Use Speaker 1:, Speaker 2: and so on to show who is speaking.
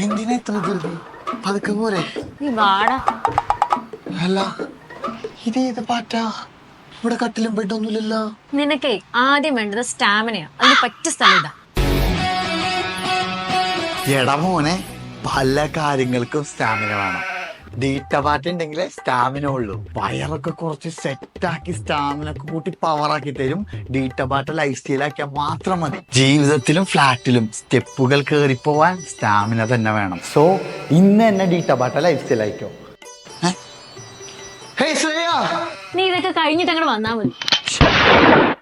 Speaker 1: എന്തിനാ ഇത്ര ധൃതി? പതുക്കെ പോരെ.
Speaker 2: നീ വാടാ.
Speaker 1: അല്ല ഇതേത് പാറ്റാ? ഇവിടെ കട്ടിലും ബെഡൊന്നുമില്ലല്ലോ.
Speaker 2: നിനക്കേ ആദ്യം വേണ്ടത് സ്റ്റാമിനയാ. അതിന് പറ്റിയ സ്ഥലം ഇതാ.
Speaker 1: എടാ മോനെ, പല കാര്യങ്ങൾക്കും സ്റ്റാമിന വേണം. ഡീറ്റ പാറ്റ് ഉണ്ടെങ്കിലേ സ്റ്റാമിന ഉള്ളൂ. വയറൊക്കെ കുറച്ച് സെറ്റാക്കി സ്റ്റാമിന ഒക്കെ കൂട്ടി പവറാക്കി തരും. ഡീറ്റ പാറ്റ് ലൈഫ് സ്റ്റൈലാക്കിയാൽ മാത്രം മതി. ജീവിതത്തിലും ഫ്ലാറ്റിലും സ്റ്റെപ്പുകൾ കയറിപ്പോവാൻ സ്റ്റാമിന തന്നെ വേണം. സോ ഇന്ന് തന്നെ ഡീറ്റ പാറ്റ് ലൈഫ് സ്റ്റൈൽ ആയിക്കോ.
Speaker 2: നീ ഇതൊക്കെ കഴിഞ്ഞിട്ട് അങ്ങോട്ട് വന്നാ മതി.